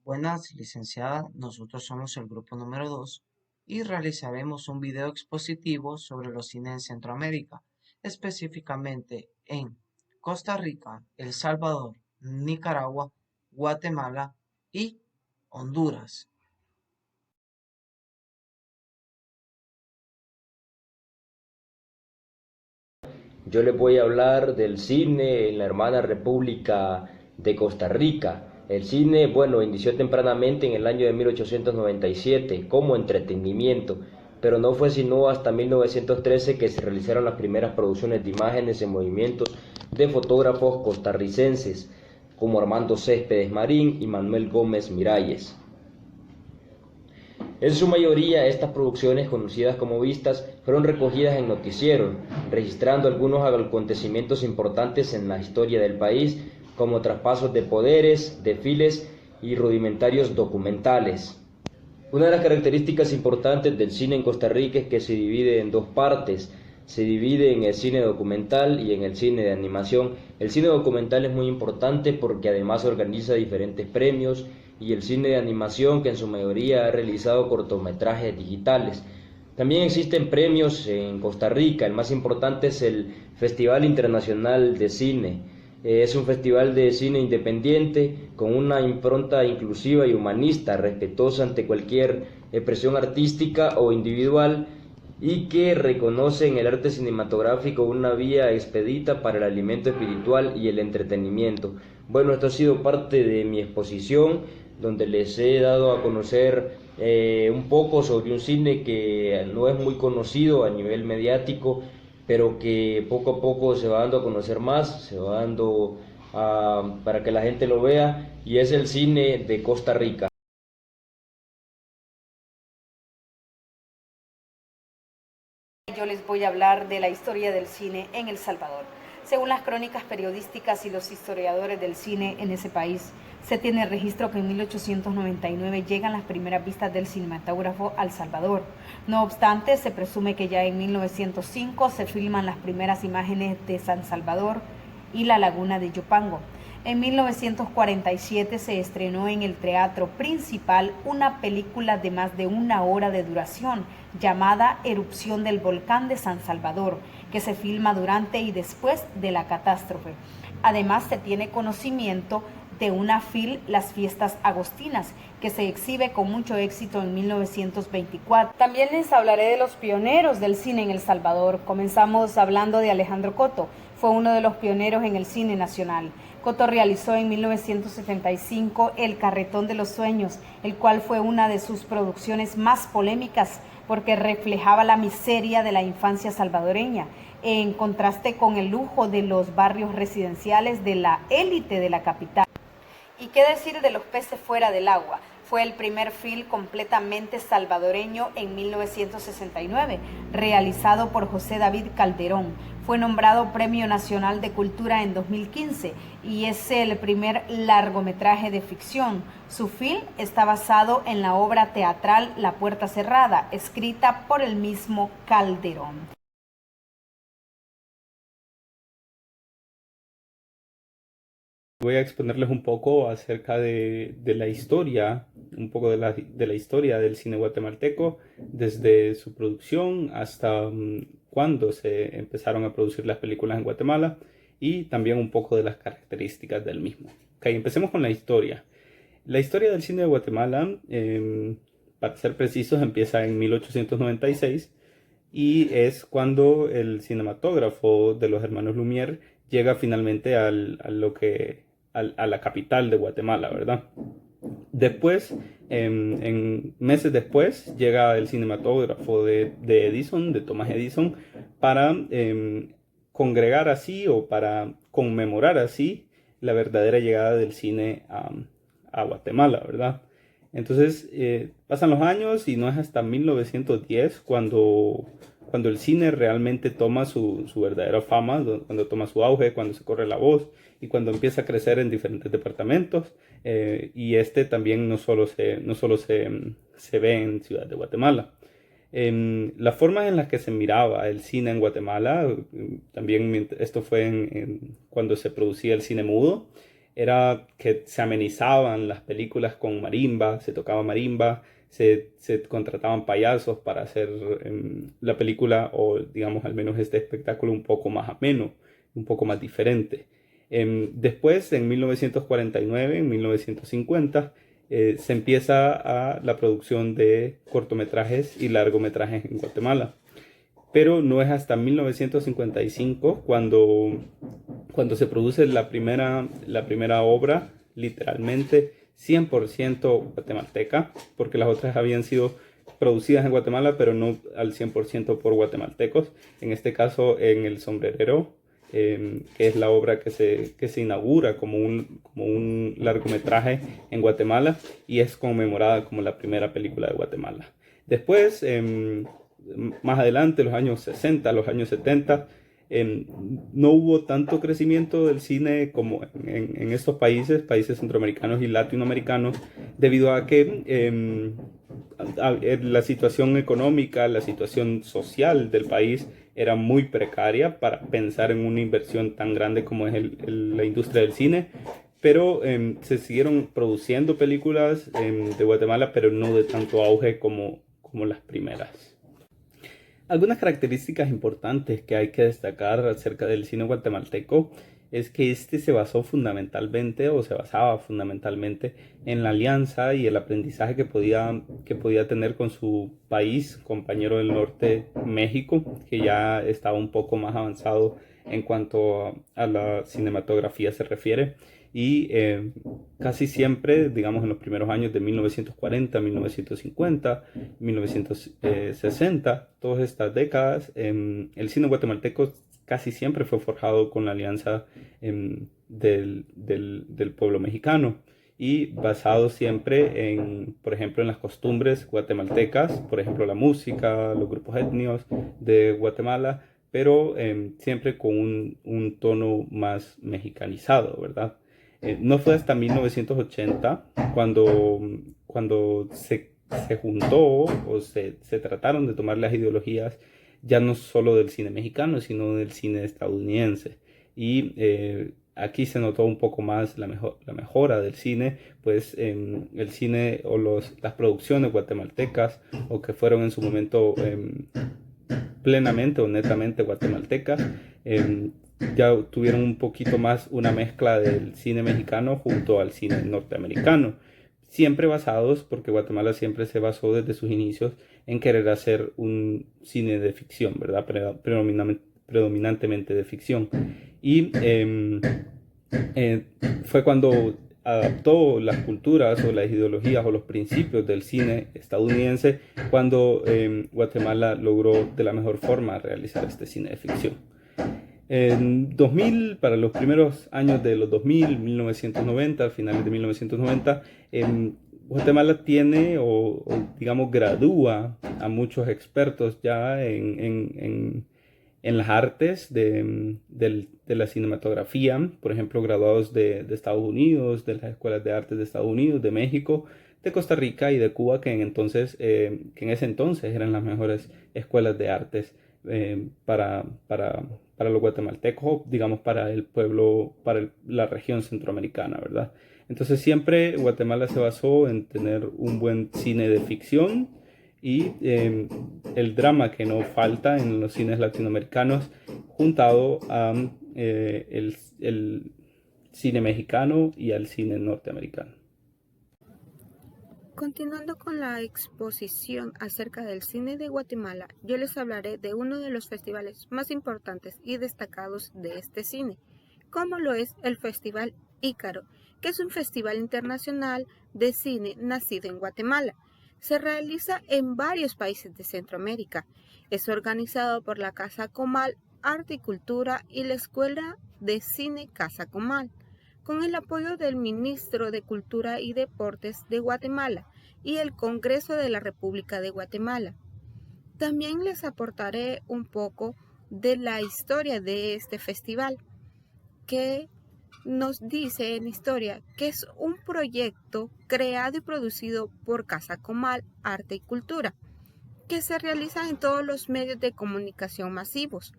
Buenas, licenciada. Nosotros somos el grupo número 2 y realizaremos un video expositivo sobre los cines en Centroamérica, específicamente en Costa Rica, El Salvador, Nicaragua, Guatemala y Honduras. Yo les voy a hablar del cine en la hermana República de Costa Rica. El cine, bueno, inició tempranamente en el año de 1897 como entretenimiento, pero no fue sino hasta 1913 que se realizaron las primeras producciones de imágenes en movimientos de fotógrafos costarricenses como Armando Céspedes Marín y Manuel Gómez Miralles. En su mayoría, estas producciones, conocidas como vistas, fueron recogidas en noticieros, registrando algunos acontecimientos importantes en la historia del país, como traspasos de poderes, desfiles y rudimentarios documentales. Una de las características importantes del cine en Costa Rica es que se divide en dos partes. Se divide en el cine documental y en el cine de animación. El cine documental es muy importante porque además organiza diferentes premios, y el cine de animación, que en su mayoría ha realizado cortometrajes digitales. También existen premios en Costa Rica. El más importante es el Festival Internacional de Cine. Es un festival de cine independiente con una impronta inclusiva y humanista, respetuosa ante cualquier expresión artística o individual, y que reconoce en el arte cinematográfico una vía expedita para el alimento espiritual y el entretenimiento. Bueno, esto ha sido parte de mi exposición, donde les he dado a conocer un poco sobre un cine que no es muy conocido a nivel mediático, pero que poco a poco se va dando a conocer más, se va dando para que la gente lo vea, y es el cine de Costa Rica. Yo les voy a hablar de la historia del cine en El Salvador. Según las crónicas periodísticas y los historiadores del cine en ese país, se tiene registro que en 1899 llegan las primeras vistas del cinematógrafo al Salvador. No obstante, se presume que ya en 1905 se filman las primeras imágenes de San Salvador y la laguna de Yupango. En 1947 se estrenó en el Teatro Principal una película de más de una hora de duración llamada Erupción del Volcán de San Salvador, que se filma durante y después de la catástrofe. Además, se tiene conocimiento de una FIL, Las Fiestas Agostinas, que se exhibe con mucho éxito en 1924. También les hablaré de los pioneros del cine en El Salvador. Comenzamos hablando de Alejandro Coto. Fue uno de los pioneros en el cine nacional. Coto realizó en 1975 El Carretón de los Sueños, el cual fue una de sus producciones más polémicas porque reflejaba la miseria de la infancia salvadoreña, en contraste con el lujo de los barrios residenciales de la élite de la capital. ¿Y qué decir de Los peces fuera del agua? Fue el primer film completamente salvadoreño en 1969, realizado por José David Calderón. Fue nombrado Premio Nacional de Cultura en 2015 y es el primer largometraje de ficción. Su film está basado en la obra teatral La Puerta Cerrada, escrita por el mismo Calderón. Voy a exponerles un poco acerca de la historia, un poco de la historia del cine guatemalteco, desde su producción hasta cuando se empezaron a producir las películas en Guatemala, y también un poco de las características del mismo. Ok, empecemos con la historia. La historia del cine de Guatemala, para ser precisos, empieza en 1896 y es cuando el cinematógrafo de los hermanos Lumière llega finalmente a la capital de Guatemala, ¿verdad? Después, meses después, llega el cinematógrafo de Edison, de Thomas Edison, para congregar así, o para conmemorar así, la verdadera llegada del cine a Guatemala, ¿verdad? Entonces, pasan los años y no es hasta 1910 cuando el cine realmente toma su verdadera fama, cuando toma su auge, cuando se corre la voz y cuando empieza a crecer en diferentes departamentos. Y este también no solo se ve en Ciudad de Guatemala. La forma en la que se miraba el cine en Guatemala, también esto fue cuando se producía el cine mudo. era que se amenizaban las películas con marimba, se tocaba marimba, se contrataban payasos para hacer la película o digamos al menos este espectáculo un poco más ameno, un poco más diferente. Después, en 1949, en 1950, se empieza la producción de cortometrajes y largometrajes en Guatemala. Pero no es hasta 1955 cuando se produce la primera obra, literalmente 100% guatemalteca, porque las otras habían sido producidas en Guatemala, pero no al 100% por guatemaltecos. En este caso, en El Sombrerero, que es la obra que se inaugura como un largometraje en Guatemala y es conmemorada como la primera película de Guatemala. Después, más adelante, los años 60, los años 70, no hubo tanto crecimiento del cine como en estos países centroamericanos y latinoamericanos, debido a que la situación económica, la situación social del país era muy precaria para pensar en una inversión tan grande como es la industria del cine. Pero se siguieron produciendo películas de Guatemala, pero no de tanto auge como las primeras. Algunas características importantes que hay que destacar acerca del cine guatemalteco es que este se basaba fundamentalmente en la alianza y el aprendizaje que podía tener con su país, compañero del norte, México, que ya estaba un poco más avanzado en cuanto a la cinematografía se refiere. Y casi siempre, digamos en los primeros años de 1940, 1950, 1960, todas estas décadas, el cine guatemalteco casi siempre fue forjado con la alianza del pueblo mexicano y basado siempre por ejemplo, en las costumbres guatemaltecas, por ejemplo, la música, los grupos étnicos de Guatemala, pero siempre con un tono más mexicanizado, ¿verdad? No fue hasta 1980 cuando se juntó o se trataron de tomar las ideologías ya no solo del cine mexicano, sino del cine estadounidense. Y aquí se notó un poco más la mejora del cine, pues el cine o las producciones guatemaltecas, o que fueron en su momento plenamente o netamente guatemaltecas, ya tuvieron un poquito más una mezcla del cine mexicano junto al cine norteamericano, siempre basados, porque Guatemala siempre se basó desde sus inicios en querer hacer un cine de ficción, ¿verdad? Predominantemente de ficción. Y fue cuando adaptó las culturas o las ideologías o los principios del cine estadounidense cuando Guatemala logró de la mejor forma realizar este cine de ficción. En 2000, para los primeros años de los 2000, 1990, finales de 1990, Guatemala tiene o digamos gradúa a muchos expertos ya en las artes de la cinematografía, por ejemplo, graduados de Estados Unidos, de las escuelas de artes de Estados Unidos, de México, de Costa Rica y de Cuba, que en ese entonces eran las mejores escuelas de artes para los guatemaltecos, digamos, para el pueblo, la región centroamericana, ¿verdad? Entonces siempre Guatemala se basó en tener un buen cine de ficción y el drama que no falta en los cines latinoamericanos, juntado a el cine mexicano y al cine norteamericano. Continuando con la exposición acerca del cine de Guatemala, yo les hablaré de uno de los festivales más importantes y destacados de este cine, como lo es el Festival Ícaro, que es un festival internacional de cine nacido en Guatemala. Se realiza en varios países de Centroamérica. Es organizado por la Casa Comal Arte y Cultura y la Escuela de Cine Casa Comal, con el apoyo del Ministro de Cultura y Deportes de Guatemala y el Congreso de la República de Guatemala. También les aportaré un poco de la historia de este festival, que nos dice en historia que es un proyecto creado y producido por Casa Comal Arte y Cultura, que se realiza en todos los medios de comunicación masivos.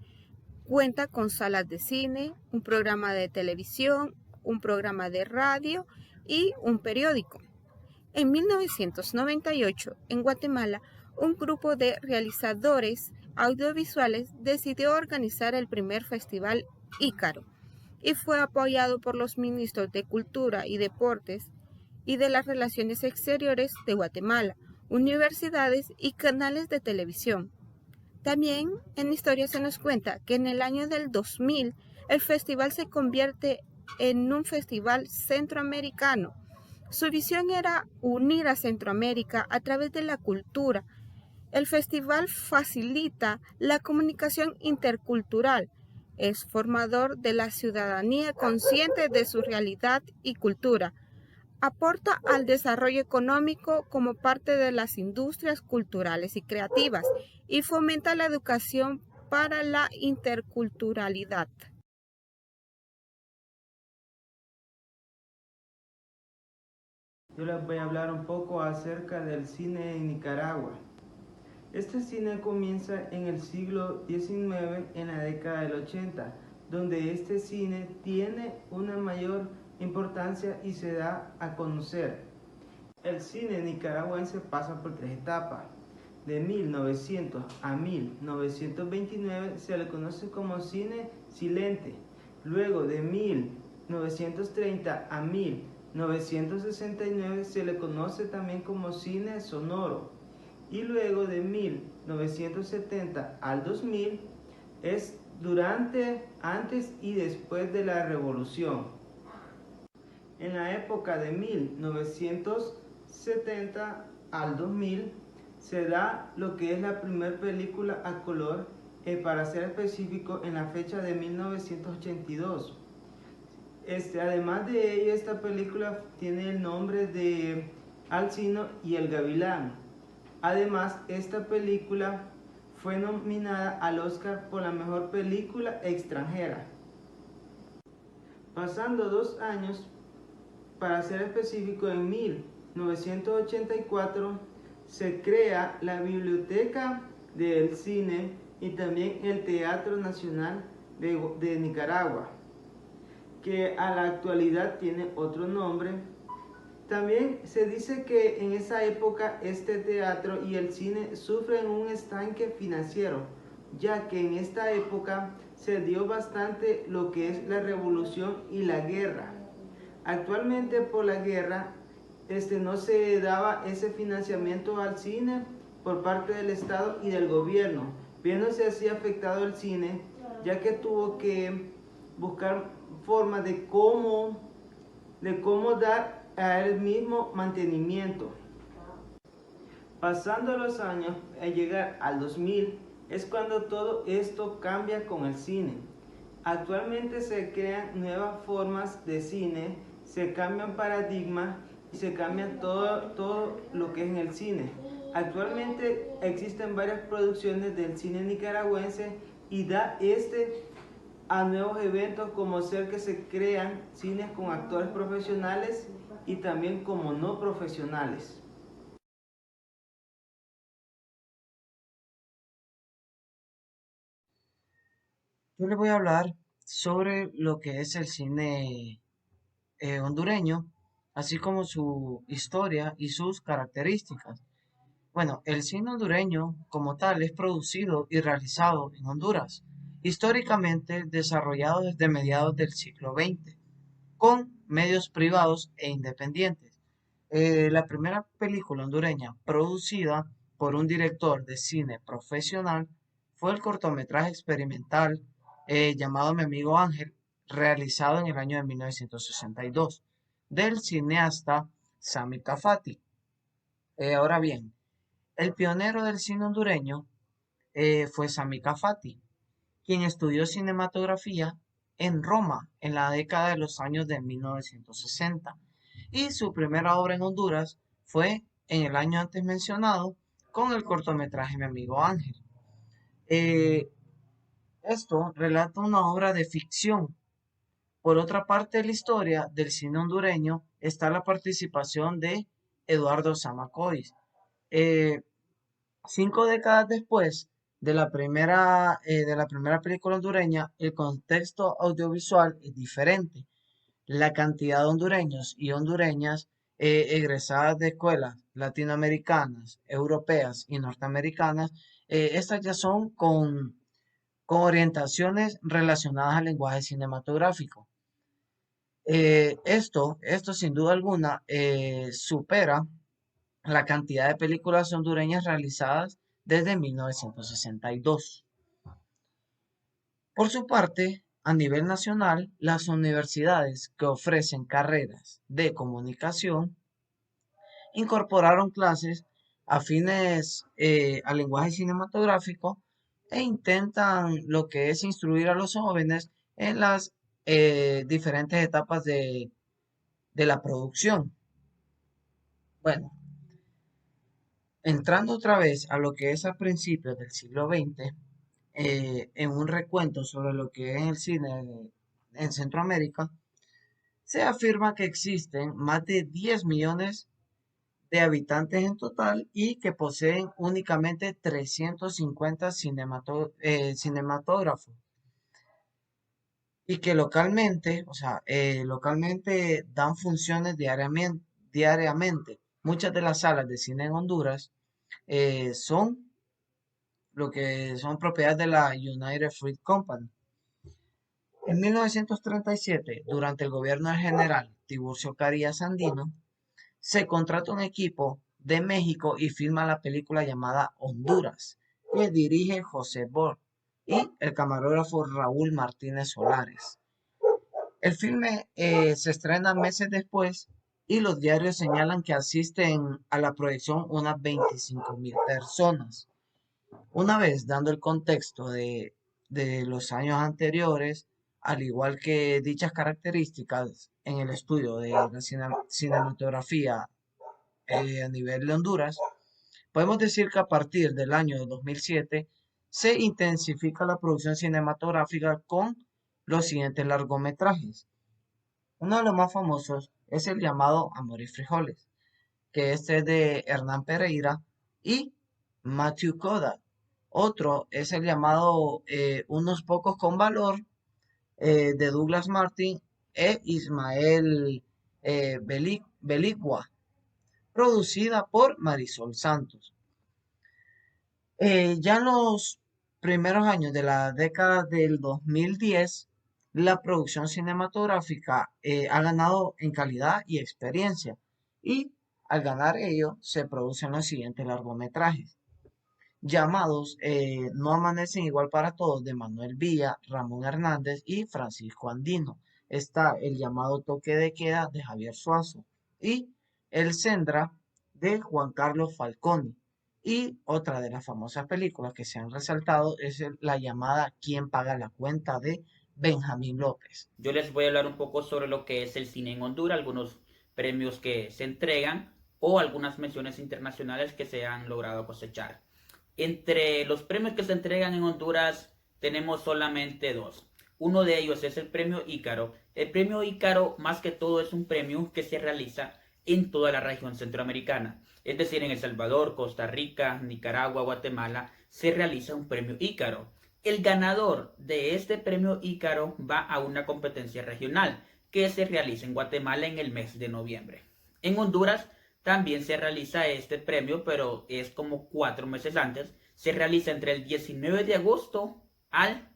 Cuenta con salas de cine, un programa de televisión, un programa de radio y un periódico. En 1998, en Guatemala, un grupo de realizadores audiovisuales decidió organizar el primer festival Ícaro y fue apoyado por los ministros de Cultura y Deportes y de las Relaciones Exteriores de Guatemala, universidades y canales de televisión. También en historia se nos cuenta que en el año del 2000 el festival se convierte en un festival centroamericano. Su visión era unir a Centroamérica a través de la cultura. El festival facilita la comunicación intercultural, es formador de la ciudadanía consciente de su realidad y cultura, aporta al desarrollo económico como parte de las industrias culturales y creativas y fomenta la educación para la interculturalidad. Yo les voy a hablar un poco acerca del cine en Nicaragua. Este cine comienza en el siglo XIX, en la década del 80, donde este cine tiene una mayor importancia y se da a conocer. El cine nicaragüense pasa por 3 etapas. De 1900 a 1929 se le conoce como cine silente. Luego de 1930 a 1969 se le conoce también como cine sonoro. Y luego de 1970 al 2000 es durante, antes y después de la Revolución. En la época de 1970 al 2000 se da lo que es la primera película a color, para ser específico en la fecha de 1982. Además de ello, esta película tiene el nombre de Alcino y el Gavilán. Además, esta película fue nominada al Oscar por la mejor película extranjera. Pasando 2 años, para ser específico, en 1984 se crea la Biblioteca del Cine y también el Teatro Nacional de Nicaragua, que a la actualidad tiene otro nombre. También se dice que en esa época este teatro y el cine sufren un estanque financiero, ya que en esta época se dio bastante lo que es la revolución y la guerra. Actualmente por la guerra no se daba ese financiamiento al cine por parte del Estado y del gobierno, viéndose así afectado el cine, ya que tuvo que buscar formas de cómo dar a él mismo mantenimiento. Pasando los años, al llegar al 2000, es cuando todo esto cambia con el cine. Actualmente se crean nuevas formas de cine, se cambian paradigmas y se cambian todo lo que es en el cine. Actualmente existen varias producciones del cine nicaragüense y da a nuevos eventos, como ser que se crean cines con actores profesionales y también como no profesionales. Yo les voy a hablar sobre lo que es el cine hondureño, así como su historia y sus características. Bueno, el cine hondureño como tal es producido y realizado en Honduras, históricamente desarrollado desde mediados del siglo XX, con medios privados e independientes. La primera película hondureña producida por un director de cine profesional fue el cortometraje experimental llamado Mi amigo Ángel, realizado en el año de 1962, del cineasta Sami Cafati. Ahora bien, el pionero del cine hondureño fue Sami Cafati, quien estudió cinematografía en Roma en la década de los años de 1960, y su primera obra en Honduras fue en el año antes mencionado con el cortometraje Mi amigo Ángel. Eh, Esto relata una obra de ficción. Por otra parte de la historia del cine hondureño está la participación de Eduardo Zamacois. Eh, 5 décadas después de la primera película hondureña, el contexto audiovisual es diferente. la cantidad de hondureños y hondureñas egresadas de escuelas latinoamericanas, europeas y norteamericanas, estas ya son con orientaciones relacionadas al lenguaje cinematográfico. Esto sin duda alguna supera la cantidad de películas hondureñas realizadas desde 1962. Por su parte, a nivel nacional, las universidades que ofrecen carreras de comunicación incorporaron clases afines al lenguaje cinematográfico e intentan lo que es instruir a los jóvenes en las diferentes etapas de la producción. Bueno, entrando otra vez a lo que es a principios del siglo XX, en un recuento sobre lo que es el cine en Centroamérica, se afirma que existen más de 10 millones de habitantes en total y que poseen únicamente 350 cinematógrafos. Y que localmente, o sea, localmente dan funciones diariamente. Muchas de las salas de cine en Honduras son lo que son propiedad de la United Fruit Company. En 1937, durante el gobierno del general Tiburcio Carías Andino, se contrata un equipo de México y filma la película llamada Honduras, que dirige José Bor y el camarógrafo Raúl Martínez Solares. El filme se estrena meses después y los diarios señalan que asisten a la proyección unas 25,000 personas. Una vez dando el contexto de los años anteriores, al igual que dichas características en el estudio de la cinematografía a nivel de Honduras, podemos decir que a partir del año 2007 se intensifica la producción cinematográfica con los siguientes largometrajes. Uno de los más famosos es el llamado Amor y Frijoles, que este es de Hernán Pereira y Matthew Koda. Otro es el llamado Unos pocos con valor, de Douglas Martin e Ismael Beligua, producida por Marisol Santos. Ya en los primeros años de la década del 2010, la producción cinematográfica ha ganado en calidad y experiencia, y al ganar ello se producen los siguientes largometrajes llamados No amanecen igual para todos, de Manuel Villa, Ramón Hernández y Francisco Andino. Está el llamado Toque de Queda de Javier Suazo y El Sendra de Juan Carlos Falconi. Y otra de las famosas películas que se han resaltado es la llamada ¿Quién paga la cuenta? De Benjamín López. Yo les voy a hablar un poco sobre lo que es el cine en Honduras, algunos premios que se entregan o algunas menciones internacionales que se han logrado cosechar. Entre los premios que se entregan en Honduras tenemos solamente dos. Uno de ellos es el premio Ícaro. El premio Ícaro, más que todo, es un premio que se realiza en toda la región centroamericana. Es decir, en El Salvador, Costa Rica, Nicaragua, Guatemala, se realiza un premio Ícaro. El ganador de este premio Ícaro va a una competencia regional que se realiza en Guatemala en el mes de noviembre. En Honduras también se realiza este premio, pero es como 4 meses antes. Se realiza entre el 19 de agosto al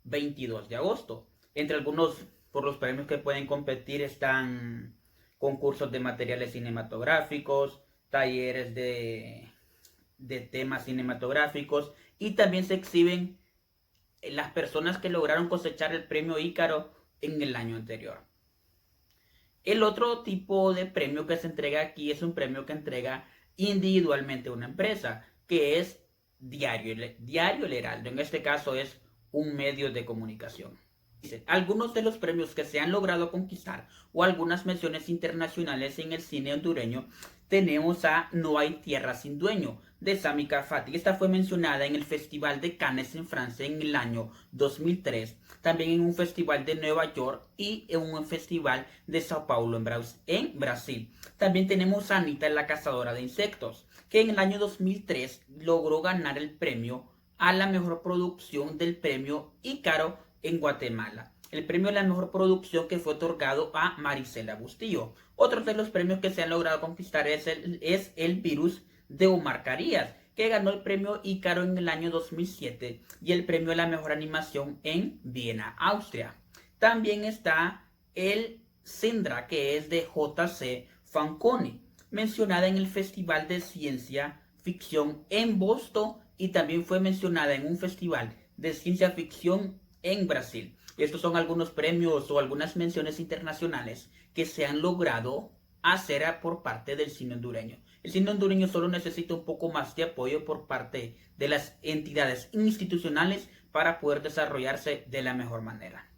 22 de agosto. Entre algunos, por los premios que pueden competir, están concursos de materiales cinematográficos, talleres de temas cinematográficos, y también se exhiben las personas que lograron cosechar el premio Ícaro en el año anterior. El otro tipo de premio que se entrega aquí es un premio que entrega individualmente una empresa, que es Diario El Heraldo. En este caso es un medio de comunicación. Algunos de los premios que se han logrado conquistar o algunas menciones internacionales en el cine hondureño, tenemos a No hay tierra sin dueño, de Sami Kafati. Esta fue mencionada en el Festival de Cannes en Francia en el año 2003, también en un festival de Nueva York y en un festival de Sao Paulo en Brasil. También tenemos a Anita, la cazadora de insectos, que en el año 2003 logró ganar el premio a la mejor producción del premio Ícaro en Guatemala. el premio a la mejor producción que fue otorgado a Marisela Bustillo. Otro de los premios que se han logrado conquistar es el Virus de Omar Carías, que ganó el premio Ícaro en el año 2007 y el premio a la mejor animación en Viena, Austria. También está el Sindra, que es de J.C. Fanconi, mencionada en el Festival de Ciencia Ficción en Boston y también fue mencionada en un festival de ciencia ficción en Brasil. Estos son algunos premios o algunas menciones internacionales que se han logrado hacer por parte del cine hondureño. El cine hondureño solo necesita un poco más de apoyo por parte de las entidades institucionales para poder desarrollarse de la mejor manera.